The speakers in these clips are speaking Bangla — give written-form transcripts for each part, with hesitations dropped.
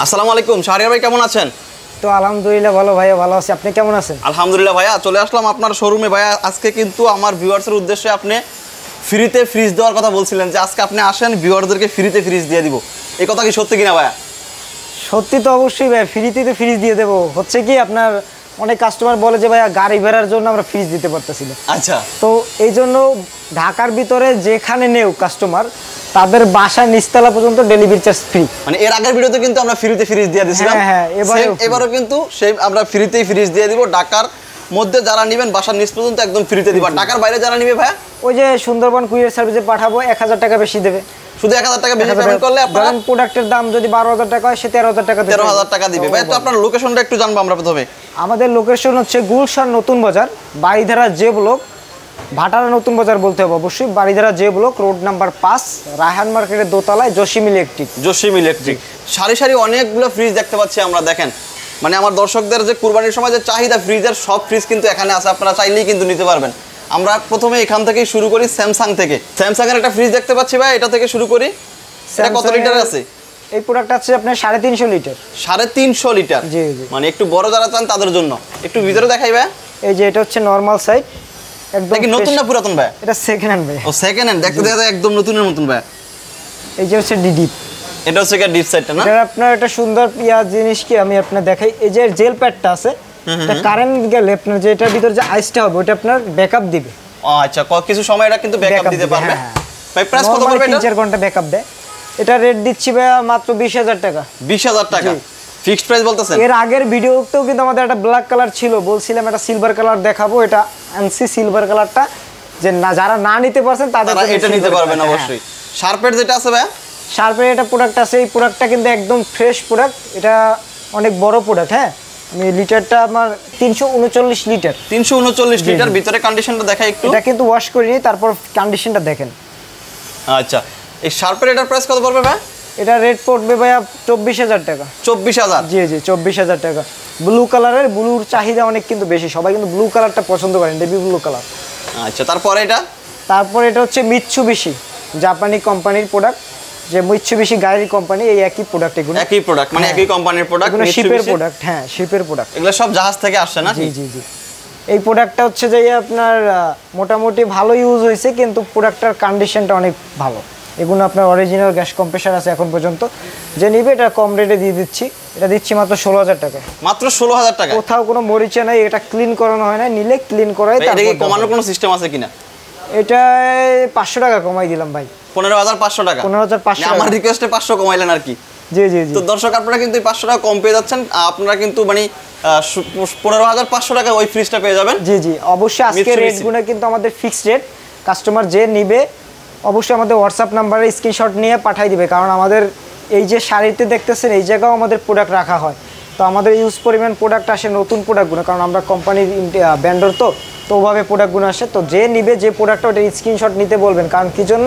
আসসালামু আলাইকুম শাহরিয়ার ভাই, কেমন আছেন? তো আলহামদুলিল্লাহ ভালো ভাইয়া, ভালো আছি। আপনি কেমন আছেন? আলহামদুলিল্লাহ ভাইয়া, চলে আসলাম আপনার শোরুমে। ভাইয়া আজকে কিন্তু আমার ভিউয়ার্সের উদ্দেশ্যে আপনি ফ্রিতে ফ্রিজ দেওয়ার কথা বলছিলেন, যে আজকে আপনি আসেন ভিউয়ারদেরকে ফ্রিতে ফ্রিজ দিয়ে দিব। এই কথা কি সত্যি কিনা ভাইয়া? সত্যি তো অবশ্যই ভাইয়া, ফ্রিতে তো ফ্রিজ দিয়ে দেবো। হচ্ছে কি, আপনার অনেক কাস্টমার বলে যে ভাইয়া গাড়ি ভাড়ার জন্য আমরা ফ্রিজ দিতে পারতেছি না। আচ্ছা, তো এই জন্য ঢাকার ভিতরে যেখানে নেও কাস্টমার, তাদের বাসায় নিচতলা পর্যন্ত ডেলিভারি চার্জ ফ্রি। মানে এর আগের ভিডিওতে কিন্তু আমরা ফ্রিতে ফ্রিজ দিয়ে দিয়েছিলাম। হ্যাঁ, এবারও কিন্তু সেই আমরা ফ্রিতেই ফ্রিজ দিয়ে দিব। ঢাকার মধ্যে যারা নেবেন বাসার নিচ পর্যন্ত একদম ফ্রিতে দিবা। ঢাকার বাইরে যারা নিবে ভাইয়া, ওই যে সুন্দরবন কুরিয়ার সার্ভিসে পাঠাবো, 1000 টাকা বেশি দেবে। শুধু 1000 টাকা বেশি পেমেন্ট করলে আপনারা প্রোডাক্টের দাম যদি 12000 টাকা হয়, সে 13000 টাকা দেবে। 13000 টাকা দিবে ভাই। তো আপনার লোকেশনটা একটু জানবো আমরা প্রথমে। আমাদের লোকেশন হচ্ছে গুলশান নতুন বাজার, বাড়িধারা যে ব্লক, ভাটারা নতুন বাজার বলতে হবে অবশ্যই। বাড়িধারা যে ব্লক, রোড নাম্বার 5, রায়হান মার্কেটের দোতলায় জসিম ইলেকট্রিক। জসিম ইলেকট্রিক। সারি সারি অনেকগুলো ফ্রিজ দেখতে পাচ্ছি আমরা। দেখেন, মানে আমার দর্শকদের যে কুরবানির সময় যে চাহিদা ফ্রিজের, সব ফ্রিজ কিন্তু এখানে আছে। আপনারা চাইলেই কিন্তু নিতে পারবেন। আমরা প্রথমে এখান থেকেই শুরু করি, স্যামসাং থেকে। স্যামসাং এর একটা ফ্রিজ দেখতে পাচ্ছি ভাই, এটা থেকে শুরু করি। এটা কত লিটার আছে? এই প্রোডাক্ট আছে আপনার 350 লিটার। 350 লিটার? জি জি। মানে একটু বড় যারা চান তাদের জন্য। একটু ভিতরে দেখাই ভাই। এই যে এটা হচ্ছে নরমাল সাইজ, একদম কি নতুন না পুরাতন ভাই? এটা সেকেন্ড হ্যান্ড ভাই। ও সেকেন্ড হ্যান্ড, দেখতে দেখতে একদম নতুনের মতন ভাই। এই যে হচ্ছে ডিপ। এটা হচ্ছে কি ডিপ সাইডটা না? এটা আপনার একটা সুন্দর জিনিস কি আমি আপনাদের দেখাই। এই যে জেল প্যাডটা আছে, এটা কারেন্ট গেলে আপনার যে এটার ভিতর যে আইসটা হবে, ওটা আপনার ব্যাকআপ দিবে। ও আচ্ছা, কিছু সময় এটা কিন্তু ব্যাকআপ দিতে পারবে। ভাই প্রাইস কত পড়বে এটা? 3-4 ঘন্টা ব্যাকআপ দেয়। এটা রেট দিচ্ছি ভাই মাত্র 20000 টাকা। 20000 টাকা ফিক্সড প্রাইস বলতেছেন? এর আগের ভিডিওতেও কিন্তু আমাদের একটা ব্ল্যাক কালার ছিল, বলছিলাম একটা সিলভার কালার দেখাবো। এটা আনসি সিলভার কালারটা, যে না যারা না নিতে পারছেন তাদের এটা নিতে পারবেন অবশ্যই। শার্পের যেটা আছে ভাই, শার্পের এটা প্রোডাক্ট আছে। এই প্রোডাক্টটা কিন্তু একদম ফ্রেশ প্রোডাক্ট। এটা অনেক বড় প্রোডাক্ট। হ্যাঁ, আমি লিটারটা আমার 339 লিটার। 339 লিটার। ভিতরে কন্ডিশনটা দেখাই একটু। এটা কিন্তু ওয়াশ করিনি, তারপর কন্ডিশনটা দেখেন। আচ্ছা, এই শার্পের এটার প্রাইস কত পড়বে ভাই? এটা রেট পড়বে ভাইয়া 24000 টাকা। 24000? জি জি, 24000 টাকা। ব্লু কালারের, ব্লুর চাহিদা অনেক কিন্তু বেশি, সবাই কিন্তু ব্লু কালারটা পছন্দ করেন, নেভি ব্লু কালার। আচ্ছা, তারপরে এটা? তারপর এটা হচ্ছে মিৎসুবিশি, জাপানি কোম্পানির প্রোডাক্ট। যে মিৎসুবিশি গাড়ির কোম্পানি, এই একই প্রোডাক্ট। এগুলো একই প্রোডাক্ট, মানে একই কোম্পানির প্রোডাক্ট। এগুলো শিপের প্রোডাক্ট। হ্যাঁ, শিপের প্রোডাক্ট। এগুলো সব জাহাজ থেকে আসছে না? জি জি জি। এই প্রোডাক্টটা হচ্ছে যে আপনার মোটামুটি ভালো ইউজ হয়েছে, কিন্তু প্রোডাক্টটার কন্ডিশনটা অনেক ভালো। এগুলো আপনার অরিজিনাল গ্যাস কম্প্রেসার আছে এখন পর্যন্ত। যে নিবে এটা কম রেটে দিয়ে দিচ্ছি। এটা দিচ্ছি মাত্র 16000 টাকা। মাত্র 16000 টাকা? কোথাও কোনো মরিচা নাই, এটা ক্লিন করানো হয় না, নিলে ক্লিন করাই। এটা কি কমানোর কোনো সিস্টেম আছে কিনা? এটা 500 টাকা কমাই দিলাম ভাই। 15500 টাকা? 15500। আমার রিকোয়েস্টে 500 কমাইলেন আর কি। জি জি জি। তো দর্শক, আপনারা কিন্তু 500 টাকা কম পেয়ে যাচ্ছেন। আপনারা কিন্তু মানে 15500 টাকা ওই ফ্রিজটা পেয়ে যাবেন। জি জি, অবশ্যই। আজকে রেটগুলো কিন্তু আমাদের ফিক্সড রেট। কাস্টমার যে নিবে অবশ্যই আমাদের হোয়াটসঅ্যাপ নাম্বারে স্ক্রিনশট নিয়ে পাঠিয়ে দিবে, কারণ আমাদের এই যে শাড়িতে দেখতেছেন এই জায়গাও আমাদের প্রোডাক্ট রাখা হয়। তো আমাদের ইউজ পরিমাণ প্রোডাক্ট আসে, নতুন প্রোডাক্টগুলো, কারণ আমরা কোম্পানির ব্যান্ডর তো ওভাবে প্রোডাক্টগুলো আসে। তো যে নিবে যে প্রোডাক্টটা, ওটা স্ক্রিনশট নিতে বলবেন, কারণ কি জন্য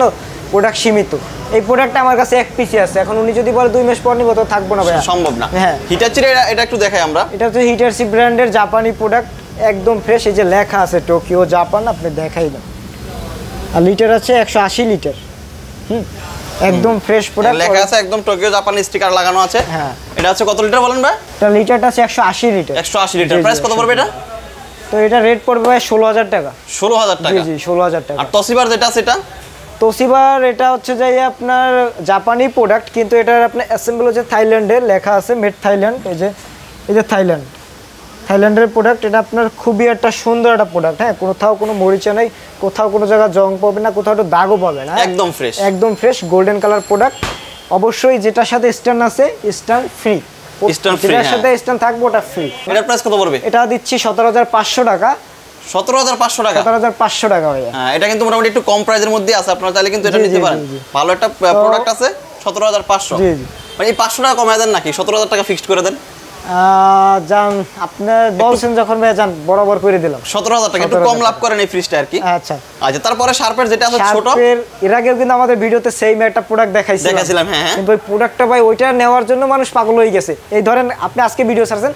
প্রোডাক্ট সীমিত। এই প্রোডাক্টটা আমার কাছে এক পিসি আছে, এখন উনি যদি বলে 2 মাস পর নিব তো থাকবো না ভাই, সম্ভব না। হ্যাঁ, হিটাচির এটা একটু দেখাই আমরা। এটা হচ্ছে হিটাচি ব্র্যান্ডের জাপানি প্রোডাক্ট, একদম ফ্রেশ। এই যে লেখা আছে টোকিও জাপান, আপনি দেখাই না। আর লিটার আছে 180 লিটার। একদম ফ্রেশ প্রোডাক্ট, লেখা আছে একদম টোকিও জাপান স্টিকার লাগানো আছে। হ্যাঁ। এটা আছে কত লিটার বলেন ভাই? এটা লিটারটা আছে 180 লিটার। 180 লিটার। প্রাইস কত পড়বে এটা? তো এটা রেট পড়বে 16000 টাকা। 16000 টাকা? জি জি, 16000 টাকা। আর তসিবার যেটা আছে এটা? তোশিবার এটা হচ্ছে যে আপনার জাপানি প্রোডাক্ট, কিন্তু এটার আপনার অ্যাসেম্বল হচ্ছে থাইল্যান্ডে, লেখা আছে মেড থাইল্যান্ড। এই যে থাইল্যান্ডের প্রোডাক্ট। এটা আপনার খুবই একটা সুন্দর একটা প্রোডাক্ট। হ্যাঁ, কোথাও কোনো মরিচা নেই, কোথাও কোনো জায়গায় জং পাবে না, কোথাও একটু দাগও পাবে না। একদম ফ্রেশ, একদম ফ্রেশ গোল্ডেন কালার প্রোডাক্ট। অবশ্যই যেটার সাথে স্ট্যান্ড আছে, স্ট্যান্ড ফ্রি। যেটার সাথে স্ট্যান্ড থাকবে ওটা ফ্রি। এটার প্রাইস কত পড়বে? এটা দিচ্ছি 17500 টাকা। 17500 টাকা? 17500 টাকা ভাইয়া। হ্যাঁ, এটা কিন্তু মোটামুটি একটু কম প্রাইসের মধ্যে আছে। আপনারা চাইলে কিন্তু এটা নিতে পারেন। ভালো একটা প্রোডাক্ট আছে। 17500। জি জি। মানে এই 500 টাকা কমায় দেন নাকি? 17000 টাকা ফিক্সড করে দেন। জান, আপনি বলছেন যখন ভাই, জান বরাবর করে দিলাম। 17000 টাকা একটু কম লাভ করেন এই ফ্রিজটা আর কি। আচ্ছা আচ্ছা, তারপরে শার্পের যেটা আছে ছোট, এর আগেও কিন্তু আমাদের ভিডিওতে সেম একটা প্রোডাক্ট দেখাইছিলাম। হ্যাঁ, কিন্তু ওই প্রোডাক্টটা ভাই ওইটা নেওয়ার জন্য মানুষ পাগল হয়ে গেছে। এই ধরেন আপনি আজকে ভিডিও ছাড়ছেন,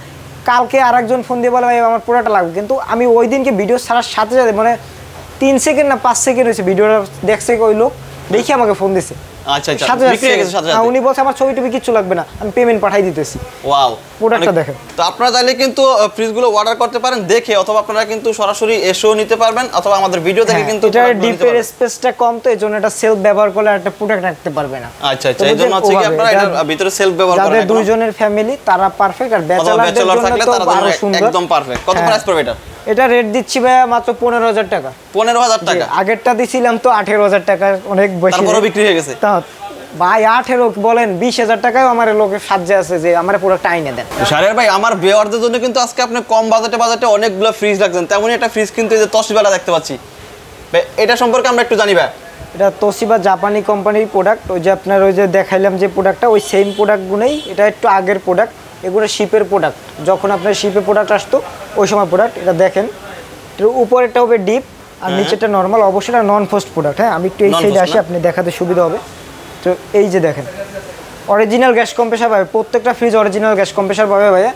কালকে আরেকজন ফোন দিয়ে বলে ভাই আমার প্রোডাক্টটা লাগবে, কিন্তু আমি ওই দিনকে ভিডিও ছাড়ার সাথে সাথে মানে 3 সেকেন্ড না 5 সেকেন্ড হয়েছে ভিডিওটা দেখছে ওই লোক, দেখে আমাকে ফোন দিছে। আচ্ছা আচ্ছা সাথে বিক্রি হয়ে গেছে সাথে সাথে। উনি বলছে আমার ছবি টবি কিচ্ছু লাগবে না, আমি পেমেন্ট পাঠাই দিতেছি। ওয়াও, প্রোডাক্টটা দেখেন। তো আপনারা চাইলে কিন্তু ফ্রিজগুলো অর্ডার করতে পারেন দেখে, অথবা আপনারা কিন্তু সরাসরি এসেও নিতে পারবেন, অথবা আমাদের ভিডিও দেখে কিন্তু এটা ডিপের স্পেসটা কম, তো এজন্য এটা সেলফ ব্যবহার করলে একটা প্রোডাক্ট রাখতে পারবে না। আচ্ছা আচ্ছা, এই জন্য হচ্ছে কি আপনারা এটার ভিতরে সেলফ ব্যবহার করেন। যাদের দুইজনের ফ্যামিলি তারা পারফেক্ট, আর ব্যাচেলারদের জন্য থাকলে তো তারা আরো সুন্দর, একদম পারফেক্ট। কত প্রাইস পড়বে এটা? এটা রেট দিচ্ছি ভাইয়া মাত্র 15,000 টাকা। 15,000 টাকা? আগেরটা দিছিলাম তো 18,000 টাকা, অনেক বেশি। তারপরও বিক্রি হয়ে গেছে? তা ভাই 18 বলেন 20,000 টাকায় আমার লোকের সাহায্যে আছে যে আমার পুরোটা আইনে দেন। শাহরিয়ার ভাই, আমার ভিউয়ারদের জন্য কিন্তু আজকে আপনি কম বাজেটে অনেকগুলো ফ্রিজ রাখছেন, তেমনই একটা ফ্রিজ কিন্তু এই যে তোশিবাটা দেখতে পাচ্ছি, এটা সম্পর্কে আমরা একটু জানি ভাই। এটা তোশিবা জাপানি কোম্পানির প্রোডাক্ট। ওই যে আপনার ওই যে দেখাইলাম যে প্রোডাক্টটা, ওই সেম প্রোডাক্টগুলোই, এটা একটু আগের প্রোডাক্ট, এগুলো শিপের প্রোডাক্ট। যখন আপনার শিপে প্রোডাক্ট আসতো ওই সময় প্রোডাক্ট। এটা দেখেন, এর উপরেরটা হবে ডিপ আর নিচেরটা নর্মাল। অবশ্যই এটা নন ফ্রস্ট প্রোডাক্ট। হ্যাঁ, আমি একটু এই সাইডে আসি, আপনি দেখাতে সুবিধা হবে। তো এই যে দেখেন, অরিজিনাল গ্যাস কম্প্রেসার পাবে, প্রত্যেকটা ফ্রিজ অরিজিনাল গ্যাস কম্প্রেসার পাবে ভাইয়া।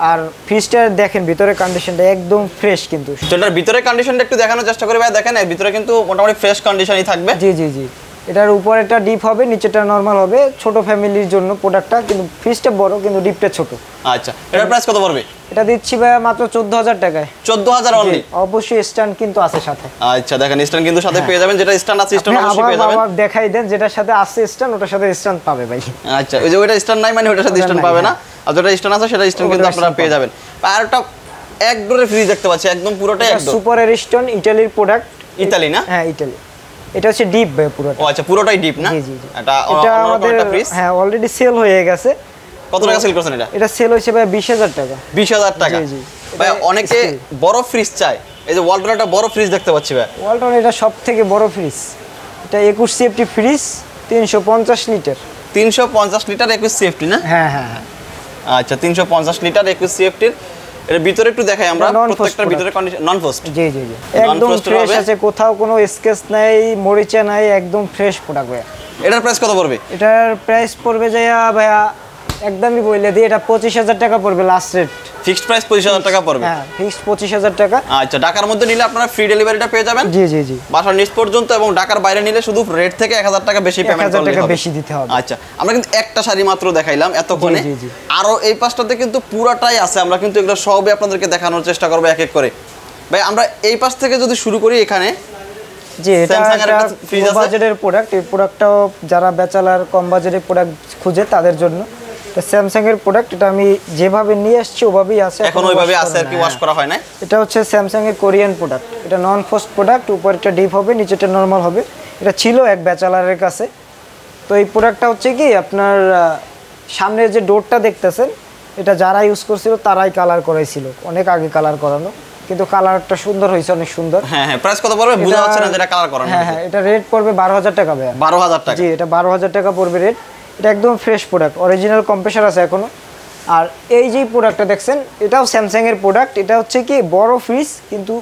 আর ফ্রিজটা দেখেন ভিতরে কন্ডিশনটা একদম ফ্রেশ কিন্তু। এটার ভিতরে কন্ডিশনটা একটু দেখানোর চেষ্টা করি ভাই। দেখেন এর ভিতরে কিন্তু মোটামুটি ফ্রেশ কন্ডিশনই থাকবে। জি জি জি, এটার উপরে একটা ডিপ হবে, নিচেটা নরমাল হবে। ছোট ফ্যামিলির জন্য প্রোডাক্টটা, কিন্তু ফ্রিজটা বড় কিন্তু ডিপটা ছোট। আচ্ছা, এটার প্রাইস কত পড়বে? এটা দিচ্ছি ভাইয়া মাত্র 14,000 টাকায়। 14,000 অনলি? অবশ্যই স্ট্যান্ড কিন্তু আছে সাথে। আচ্ছা, দেখেন স্ট্যান্ড কিন্তু সাথে পেয়ে যাবেন, যেটা স্ট্যান্ড আছে স্ট্যান্ড অবশ্যই পেয়ে যাবেন। আবার দেখাই দেন, যেটার সাথে আছে স্ট্যান্ড ওটার সাথে স্ট্যান্ড পাবে ভাই। আচ্ছা, ওই যে ওইটা স্ট্যান্ড নাই মানে ওটার সাথে স্ট্যান্ড পাবে না, আর যেটা স্ট্যান্ড আছে সেটা স্ট্যান্ড কিন্তু আপনারা পেয়ে যাবেন। আর একটা এক ডোরের ফ্রিজ দেখতে পাচ্ছি, একদম পুরোটাই এক ডোর। সুপার এরিস্টন, ইতালির প্রোডাক্ট। ইতালি না? হ্যাঁ, ইতালি। এটা হচ্ছে ডিপ ভাই পুরোটা। ও আচ্ছা, পুরোটাই ডিপ না? জি জি জি। এটা আমাদের ফ্রিজ হ্যাঁ অলরেডি সেল হয়ে গেছে। কত টাকা সেল করছেন এটা? এটা সেল হয়েছে ভাই 20,000 টাকা। 20,000 টাকা? জি জি। ভাই অনেকে বড় ফ্রিজ চায়, এই যে ওয়ালটন একটা বড় ফ্রিজ দেখতে পাচ্ছি ভাই। ওয়ালটন এটা সবথেকে বড় ফ্রিজ। এটা 21 CFT fridge, 350 litre. 350 litre 21 CFT না? হ্যাঁ হ্যাঁ হ্যাঁ। আচ্ছা, 350 লিটার 21 সিএফটির। এর ভিতরে একটু দেখাই আমরা, প্রত্যেকটার ভিতরে কন্ডিশন নন ফ্রস্ট। জি জি জি, একদম ফ্রেশ আছে, কোথাও কোনো স্কেচ নাই, মরিচা নাই, একদম ফ্রেশ প্রোডাক্ট ভাই। এটার প্রাইস কত পড়বে? এটার প্রাইস পড়বে যাইয়া ভাইয়া, একদমই বলে দিই, এটা 25,000 টাকা পড়বে লাস্ট রেট। ফিক্সড প্রাইস 25,000 টাকা পড়বে? হ্যাঁ, ফিক্সড 25,000 টাকা। আচ্ছা, ঢাকার মধ্যে নিলে আপনারা ফ্রি ডেলিভারিটা পেয়ে যাবেন। জি জি জি, বাসার নিচ পর্যন্ত, এবং ঢাকার বাইরে নিলে শুধু রেট থেকে 1,000 টাকা বেশি পেমেন্ট করতে হবে। 1,000 টাকা বেশি দিতে হবে। আচ্ছা, আমরা কিন্তু একটা শাড়ি মাত্র দেখাইলাম এতক্ষণে, জি, জি। আরো এই পাশটাতে কিন্তু পুরাটাই আছে, আমরা কিন্তু এগুলো সবই আপনাদেরকে দেখানোর চেষ্টা করব এক এক করে। ভাই আমরা এই পাশ থেকে যদি শুরু করি, এখানে জি, এটা Samsung এর একটা একটা fridge আছে। বাজেটের প্রোডাক্ট। এই প্রোডাক্টটাও যারা ব্যাচেলার কম বাজেটের প্রোডাক্ট খুঁজে তাদের জন্য। এটা স্যামসাং এর প্রোডাক্ট। এটা আমি যেভাবে নিয়ে আসছি ওভাবেই আছে, এখন ওইভাবে আছে আর কি, ওয়াশ করা হয় না। এটা হচ্ছে স্যামসাং এর কোরিয়ান প্রোডাক্ট। এটা নন ফ্রস্ট প্রোডাক্ট, উপরেরটা ডিপ হবে, নিচেরটা নরমাল হবে। এটা ছিল এক ব্যাচেলারের কাছে। তো এই প্রোডাক্টটা হচ্ছে কি আপনার সামনের যে ডোরটা দেখতেছেন, এটা যারা ইউজ করছিল তারাই কালার করাইছিল, অনেক আগে কালার করানো, কিন্তু কালারটা সুন্দর হয়েছে, অনেক সুন্দর। হ্যাঁ হ্যাঁ, প্রাইস কত পড়বে বোঝা যাচ্ছে না যেটা কালার করানো। হ্যাঁ হ্যাঁ, এটা রেট পড়বে 12,000 টাকা ভাই। 12,000 টাকা? জি, এটা 12,000 টাকা পড়বে রেট। এটা একদম ফ্রেশ প্রোডাক্ট, অরিজিনাল কম্প্রেসার আছে এখনো। আর এই যে প্রোডাক্টটা দেখছেন, এটাও স্যামসাং এর প্রোডাক্ট। এটা হচ্ছে কি বড় ফ্রিজ, কিন্তু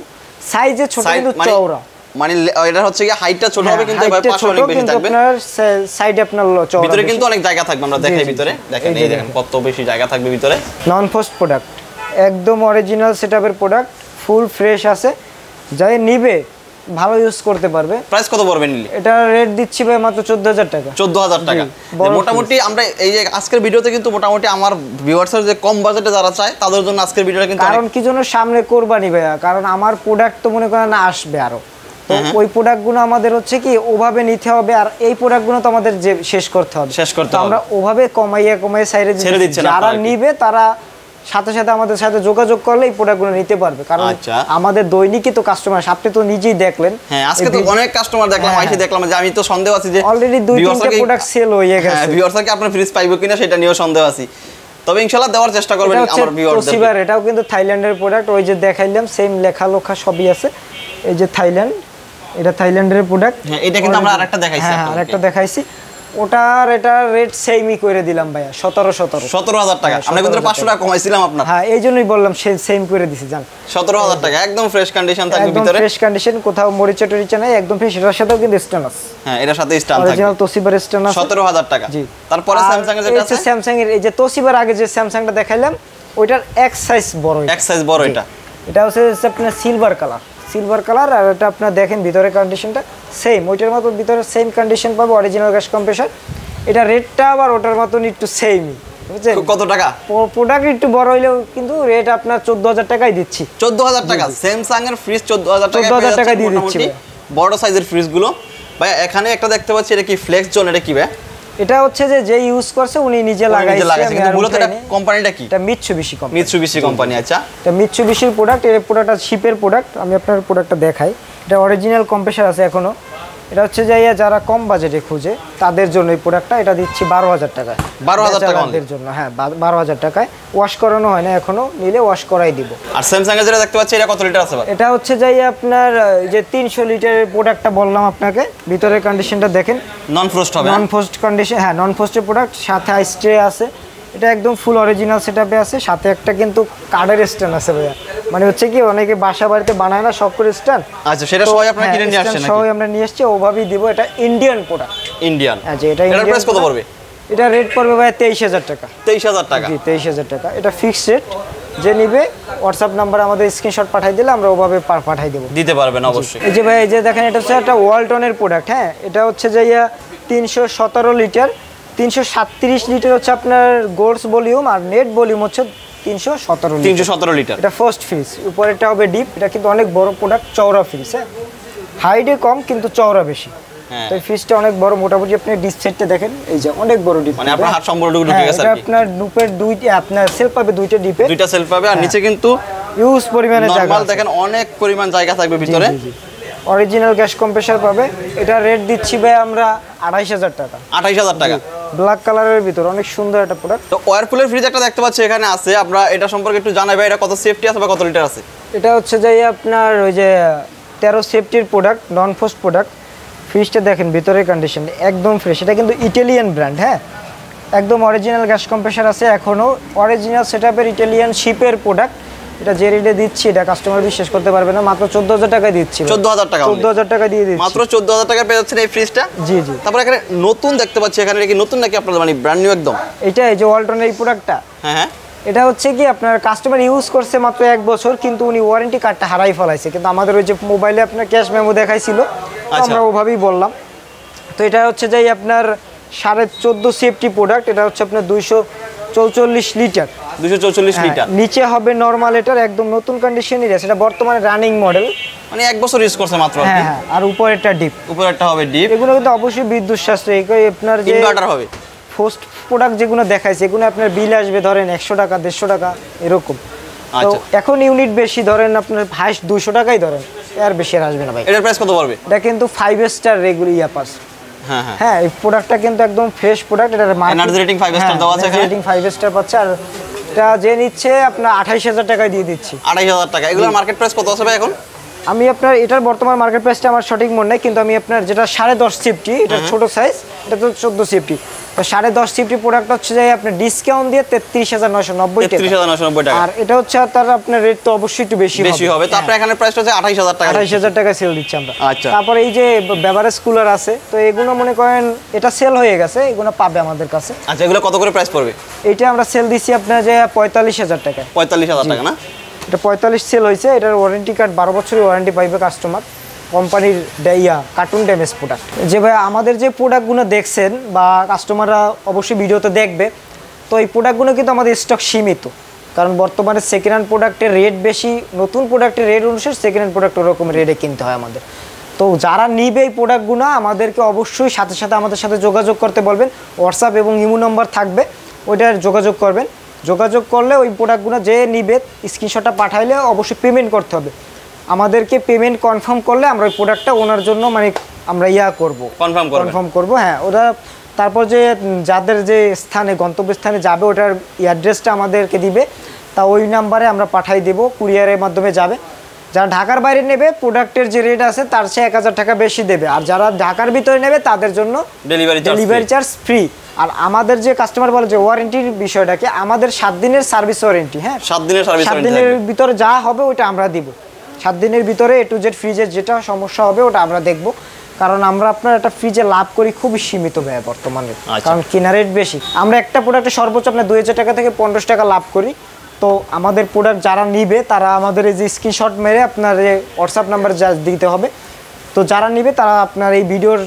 সাইজে ছোট, কিন্তু চওড়া। মানে এটা হচ্ছে কি হাইটটা ছোট হবে, কিন্তু ভাই পাশে অনেক বেশি থাকবে। আপনার সাইডে আপনার চওড়া, ভিতরে কিন্তু অনেক জায়গা থাকবে। আমরা দেখাই ভিতরে, দেখেন এই দেখেন কত বেশি জায়গা থাকবে ভিতরে। নন ফ্রস্ট প্রোডাক্ট, একদম অরিজিনাল সেটআপের প্রোডাক্ট, ফুল ফ্রেশ আছে, যাই নিবে ভালো ইউজ করতে পারবে। প্রাইস কত পড়বে নিলে? এটা রেট দিচ্ছি ভাই মাত্র 14,000 টাকা। 14,000 টাকা? মোটামুটি আমরা এই যে আজকের ভিডিওতে কিন্তু মোটামুটি আমার ভিউয়ার্সের যে কম বাজেটে যারা চায় তাদের জন্য আজকের ভিডিওটা কিন্তু, কারণ কি জন্য সামনে কোরবানি ভাইয়া, কারণ আমার প্রোডাক্ট তো মনে করেন না আসবে আরো, তো ওই প্রোডাক্টগুলো আমাদের হচ্ছে কি ওভাবে নিতে হবে, আর এই প্রোডাক্টগুলো তো আমাদের যে শেষ করতে হবে। আমরা ওভাবে কমাইয়ে সাইডে যারা নিবে তারা সাথে সাথে আমাদের সাথে যোগাযোগ করলে এই প্রোডাক্টগুলো নিতে পারবে। কারণ আমাদের দৈনিকই তো কাস্টমার, আপনি তো নিজেই দেখলেন। হ্যাঁ, আজকে তো অনেক কাস্টমার দেখলাম, আইসে দেখলাম যে আমি তো সন্দেহ আছি যে অলরেডি 2-3টা প্রোডাক্ট সেল হয়ে গেছে। হ্যাঁ, ভিউয়ার্সকে আপনার ফ্রিজ পাইবো কিনা সেটা নিয়েও সন্দেহ আছি, তবে ইনশাআল্লাহ দেওয়ার চেষ্টা করবেন আমার ভিউয়ারদের। তোশিবার এটাও কিন্তু থাইল্যান্ডের প্রোডাক্ট, ওই যে দেখাইলাম সেম লেখা সবই আছে। এই যে থাইল্যান্ড, এটা থাইল্যান্ডের প্রোডাক্ট। হ্যাঁ, এটা কিন্তু আমরা আরেকটা দেখাইছি। হ্যাঁ, আরেকটা দেখাইছি, ওটার এটা রেট সেমই করে দিলাম ভাইয়া, 17,000 টাকা। আমরা কিন্তু 500 টাকা কমাইছিলাম আপনার। হ্যাঁ, এই জন্যই বললাম সেম করে দিছি জান। 17,000 টাকা, একদম ফ্রেশ কন্ডিশন থাকবে ভিতরে, একদম ফ্রেশ কন্ডিশন, কোথাও মরিচা টরিচা নাই, একদম ফ্রেশ। এটার সাথেও কিন্তু স্ট্যান্ড আছে। হ্যাঁ, এটার সাথে স্ট্যান্ড থাকবে, অরিজিনাল তোশিবার স্ট্যান্ড আছে। 17,000 টাকা। জি। তারপরে স্যামসাং এর যেটা আছে, স্যামসাং এর এই যে তোশিবার আগে যে স্যামসাংটা দেখাইলাম, ওইটার এক সাইজ বড়, এক সাইজ বড়। এটা হচ্ছে আপনার সিলভার কালার, আর এটা আপনার দেখেন ভিতরে কন্ডিশনটা সেম ওইটার মতো ভিতরে সেম কন্ডিশন পাবে, অরিজিনাল গ্যাস কম্প্রেসার। এটা রেটটা আবার ওটার মতন একটু সেমই, বুঝছেন? কত টাকা? প্রোডাক্ট একটু বড় হইলেও কিন্তু রেট আপনার 14,000 টাকাই দিচ্ছি। 14,000 টাকা স্যামসাং এর ফ্রিজ 14,000 টাকা, 14,000 টাকা দিয়ে দিচ্ছি বড় সাইজের ফ্রিজ গুলো। ভাই এখানে একটা দেখতে পাচ্ছি, এটা কি ফ্লেক্স জোন, এটা কি ভাই? এটা হচ্ছে যে ইউজ করছে উনি নিজে লাগাইছে, কিন্তু মূলত এটা কোম্পানিটা কি? এটা মিৎসুবিশি কোম্পানি। মিৎসুবিশি কোম্পানি, আচ্ছা। এটা মিৎসুবিশির প্রোডাক্ট, এই প্রোডাক্টটা শিপের প্রোডাক্ট। আমি আপনার প্রোডাক্টটা দেখাই। এটা অরিজিনাল কম্প্রেসার আছে এখনো। এটা হচ্ছে যারা কম বাজেটে খুঁজে তাদের জন্য এই প্রোডাক্টটা, এটা দিচ্ছি 12,000 টাকায়। 12,000 টাকা তাদের জন্য, হ্যাঁ 12,000 টাকায়। ওয়াশ করানো হয় না এখনো, নিলে ওয়াশ করাই দিব। আর স্যামসাং এর যেটা দেখতে পাচ্ছি, এটা কত লিটার আছে ভাই? এটা হচ্ছে আপনার যে 300 লিটারের প্রোডাক্টটা বললাম আপনাকে, ভিতরের কন্ডিশনটা দেখেন। নন ফ্রস্ট হবে? নন ফ্রস্ট কন্ডিশন, হ্যাঁ নন ফ্রস্টের প্রোডাক্ট, সাথে আইস ট্রে আছে। এটা একদম ফুল অরিজিনাল সেটআপে আছে, সাথে একটা কিন্তু কার্ডের স্ট্যান্ড আছে ভাইয়া। মানে হচ্ছে কি অনেকে বাসা বাড়িতে বানায় না সব করে স্ট্যান্ড, আচ্ছা সেটা সবাই আপনারা কিনে নিয়ে আসছেন নাকি? সবাই আমরা নিয়ে আসছি, ওভাবেই দিব। এটা ইন্ডিয়ান প্রোডাক্ট। ইন্ডিয়ান? আচ্ছা এটা এটার প্রাইস কত পড়বে? এটা রেট পড়বে ভাই 23,000 টাকা। 23,000 টাকা? জি 23,000 টাকা। এটা ফিক্সড রেট। যে নিবে হোয়াটসঅ্যাপ নাম্বার আমাদের স্ক্রিনশট পাঠিয়ে দিলে আমরা ওভাবে পাঠিয়ে দেব। দিতে পারবেন অবশ্যই। এই যে ভাই এই যে দেখেন, এটা হচ্ছে একটা ওয়ালটনের প্রোডাক্ট। হ্যাঁ এটা হচ্ছে 317 লিটার, 337 লিটার হচ্ছে আপনার গোর্স ভলিউম, আর নেট ভলিউম হচ্ছে 317 লিটার। এটা ফার্স্ট ফ্রিজ, উপরেরটা হবে ডিপ। এটা কিন্তু অনেক বড় প্রোডাক্ট, চওড়া ফ্রিজ। হ্যাঁ হাইটে কম কিন্তু চওড়া বেশি। তো এই ফ্রিজটা অনেক বড়, মোটামুটি আপনি ডিপ সেটটা দেখেন, এই যে অনেক বড় ডিপ, মানে আপনার হাত সম্পূর্ণ ঢুকে গেছে আর কি। আপনার ডিপের দুইটা আপনার সেলফ পাবে, দুইটা ডিপে, দুইটা সেলফ পাবে। আর নিচে কিন্তু ইউজ পরিমাণে জায়গা নরমাল দেখেন অনেক পরিমাণ জায়গা থাকবে ভিতরে। অরিজিনাল গ্যাস কম্প্রেসার পাবে। এটা রেট দিচ্ছি ভাই আমরা 28,000 টাকা। 28,000 টাকা? ব্ল্যাক কালারের ভিতর অনেক সুন্দর একটা প্রোডাক্ট। তো ওয়ারপুলের ফ্রিজ একটা দেখতে পাচ্ছি এখানে আছে, আমরা এটা সম্পর্কে একটু জানাই ভাই। এটা কত সেফটি আছে বা কত লিটার আছে? এটা হচ্ছে আপনার ওই যে 13 সেফটির প্রোডাক্ট, নন ফ্রস্ট প্রোডাক্ট। ফ্রিজটা দেখেন ভিতরের কন্ডিশন একদম ফ্রেশ। এটা কিন্তু ইটালিয়ান ব্র্যান্ড, হ্যাঁ একদম অরিজিনাল গ্যাস কম্প্রেসার আছে এখনো, অরিজিনাল সেটআপের ইটালিয়ান শিপের প্রোডাক্ট। এটা যে রেটে দিচ্ছি এটা কাস্টমার বিশ্বাস করতে পারবে না, মাত্র 14,000 টাকায় দিচ্ছি। 14,000 টাকা? 14,000 টাকা দিয়ে দিচ্ছি, মাত্র 14,000 টাকায় পেয়ে যাচ্ছেন এই ফ্রিজটা। জি জি। তারপর এখানে নতুন দেখতে পাচ্ছি, এখানে কি নতুন নাকি আপনাদের মানে ব্র্যান্ড নিউ একদম? এটা এই যে ওয়ালটনের এই প্রোডাক্টটা, হ্যাঁ হ্যাঁ, এটা হচ্ছে কি আপনার কাস্টমার ইউজ করছে মাত্র 1 বছর, কিন্তু উনি ওয়ারেন্টি কার্ডটা হারাই ফেলাইছে। কিন্তু আমাদের ওই যে মোবাইলে আপনার ক্যাশ মেমো দেখাইছিল, আমরা ওভাবেই বললাম। তো এটা হচ্ছে আপনার 14.5 সেফটি প্রোডাক্ট। এটা হচ্ছে আপনার 244 লিটার। 244 লিটার। নিচে হবে নরমাল, এটার একদম নতুন কন্ডিশনই আছে, এটা বর্তমানে রানিং মডেল, মানে 1 বছর ইউজ করছে মাত্র। হ্যাঁ আর উপরেরটা ডিপ। উপরেরটা হবে ডিপ। এগুলো কিন্তু অবশ্যই বিদ্যুৎ সাশ্রয়ী। আপনার যে ইনভার্টার হবে। ফার্স্ট প্রোডাক্ট যেগুলো দেখাইছে এগুলো আপনার বিল আসবে ধরেন 100 টাকা 150 টাকা এরকম। তো এখন ইউনিট বেশি, ধরেন আপনার হাইস্ট 200 টাকাই ধরেন, এর বেশি আর আসবে না ভাই। এটার প্রাইস কত পড়বে? এটা কিন্তু 5 স্টার রেগুলার ইয়াপাস। হ্যাঁ হ্যাঁ হ্যাঁ এই প্রোডাক্টটা কিন্তু একদম ফ্রেশ প্রোডাক্ট। এটা এনার্জি রেটিং 5 স্টার দেওয়া আছে, রেটিং 5 স্টার পাচ্ছে। আর এটা যে নিচ্ছে আপনার 28,000 টাকায় দিয়ে দিচ্ছি। 28,000 টাকা? এগুলোর মার্কেট প্রাইস কত আছে ভাই এখন? আমি আপনার এটার বর্তমান মার্কেট প্রাইসটা আমার সঠিক মনে নেই, কিন্তু আমি আপনার যেটা 10.5 সেফটি, এটা ছোট সাইজ, এটা তো 14 সেফটি। তো 10.5 সেফটি প্রোডাক্ট হচ্ছে আপনার ডিসকাউন্ট দিয়ে 33,990 টাকা। 33,990 টাকা। আর এটা হচ্ছে তার আপনার রেট তো অবশ্যই একটু বেশি হবে। তো আপনার এখানে প্রাইসটা হচ্ছে 28,000 টাকা। 28,000 টাকা সেল দিচ্ছি আমরা। আচ্ছা। তারপরে এই যে বেভারেজ কুলার আছে, তো এগুলো মনে করেন এটা সেল হয়ে গেছে, এগুলো পাবে আমাদের কাছে। আচ্ছা এগুলো কত করে প্রাইস পড়বে? এইটা আমরা সেল দিচ্ছি আপনার 45,000 টাকা। 45,000 টাকা না? এটা 45 সেল হয়েছে। এটার ওয়ারেন্টি কার্ড 12 বছরের ওয়ারেন্টি পাইবে কাস্টমার, কোম্পানির কার্টুন ড্যামেজ প্রোডাক্ট। যে ভাই আমাদের যে প্রোডাক্টগুলো দেখছেন বা কাস্টমাররা অবশ্যই ভিডিওতে দেখবে, তো এই প্রোডাক্টগুলো কিন্তু আমাদের স্টক সীমিত, কারণ বর্তমানে সেকেন্ড হ্যান্ড প্রোডাক্টের রেট বেশি, নতুন প্রোডাক্টের রেট অনুসারে সেকেন্ড হ্যান্ড প্রোডাক্ট ওরকম রেটে কিনতে হয় আমাদের। তো যারা নিবে এই প্রোডাক্টগুলো আমাদেরকে অবশ্যই সাথে সাথে আমাদের সাথে যোগাযোগ করতে বলবেন। হোয়াটসঅ্যাপ এবং ইমো নাম্বার থাকবে, ওইটার যোগাযোগ করবেন। যোগাযোগ করলে ওই প্রোডাক্টগুলো যে নিবে স্ক্রিনশটটা পাঠাইলে অবশ্যই পেমেন্ট করতে হবে আমাদেরকে। পেমেন্ট কনফার্ম করলে আমরা ওই প্রোডাক্টটা ওনার জন্য মানে আমরা কনফার্ম করবো। হ্যাঁ ওরা তারপর যে যাদের যে স্থানে গন্তব্যস্থানে যাবে ওটার অ্যাড্রেসটা আমাদেরকে দিবে, তা ওই নাম্বারে আমরা পাঠাই দেবো, কুরিয়ারের মাধ্যমে যাবে। যারা ঢাকার বাইরে নেবে প্রোডাক্টের যে রেট আছে তার চেয়ে 1,000 টাকা বেশি দেবে, আর যারা ঢাকার ভিতরে নেবে তাদের জন্য ডেলিভারি চার্জ ফ্রি। আর আমাদের যে কাস্টমার বলে যে ওয়ারেন্টির বিষয়টাকে, আমাদের 7 দিনের সার্ভিস ওয়ারেন্টি। হ্যাঁ 7 দিনের সার্ভিস ওয়ারেন্টি, 7 দিনের ভিতরে যা হবে ওটা আমরা দিব। 7 দিনের ভিতরে A to Z ফ্রিজের যেটা সমস্যা হবে ওটা আমরা দেখব, কারণ আমরা আপনার একটা ফ্রিজে লাভ করি খুবই সীমিত ব্যয় বর্তমানে, কারণ কেনা রেট বেশি। আমরা একটা প্রোডাক্টে সর্বোচ্চ আপনার 2,000 টাকা থেকে 15 টাকা লাভ করি। তো আমাদের প্রোডাক্ট যারা নিবে তারা আমাদের এই যে স্ক্রিনশট মেরে আপনার হোয়াটসঅ্যাপ নাম্বার যা দিতে হবে, তো যারা নেবে তারা আপনার এই ভিডিওর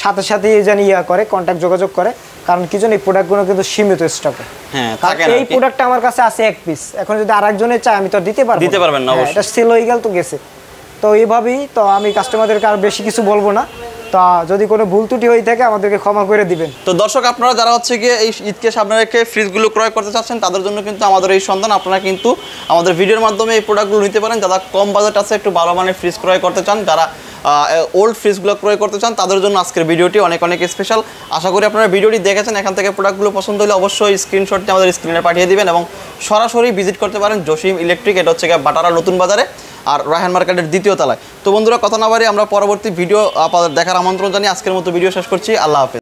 সাথে সাথে যেন করে কন্ট্যাক্ট যোগাযোগ করে, কারণ কি জানেন এই প্রোডাক্টগুলো কিন্তু সীমিত স্টকে। হ্যাঁ, এই প্রোডাক্টটা আমার কাছে আছে এক পিস, এখন যদি আরেকজনের চাই আমি তো দিতে পারবেন না, অবশ্যই এটা সেল হয়ে গেল তো গেছে। তো এইভাবেই তো আমি কাস্টমারদেরকে আর বেশি কিছু বলবো না, তা যদি কোনো ভুল ত্রুটি হয়ে থাকে আমাদেরকে ক্ষমা করে দিবেন। তো দর্শক আপনারা যারা হচ্ছে গিয়ে এই ঈদকে সামনে রেখে ফ্রিজগুলো ক্রয় করতে চাচ্ছেন তাদের জন্য কিন্তু আমাদের এই সন্ধান, আপনারা কিন্তু আমাদের ভিডিওর মাধ্যমে এই প্রোডাক্টগুলো নিতে পারেন। যারা কম বাজেট আছে, একটু ভালো মানের ফ্রিজ ক্রয় করতে চান, যারা ওল্ড ফ্রিজগুলো ক্রয় করতে চান, তাদের জন্য আজকের ভিডিওটি অনেক অনেক স্পেশাল। আশা করি আপনারা ভিডিওটি দেখেছেন, এখান থেকে প্রোডাক্টগুলো পছন্দ হলে অবশ্যই স্ক্রিনশটটি আমাদের স্ক্রিনে পাঠিয়ে দিবেন এবং সরাসরি ভিজিট করতে পারেন জসিম ইলেকট্রিক, এটা হচ্ছে গিয়ে বাটারা নতুন বাজারে আর রায়হান মার্কেটের দ্বিতীয় তলায়। তো বন্ধুরা কথা না বাড়ি আমরা পরবর্তী ভিডিও আপনাদের দেখার আমন্ত্রণ জানিয়ে আজকের মতো ভিডিও শেষ করছি। আল্লাহ হাফেজ।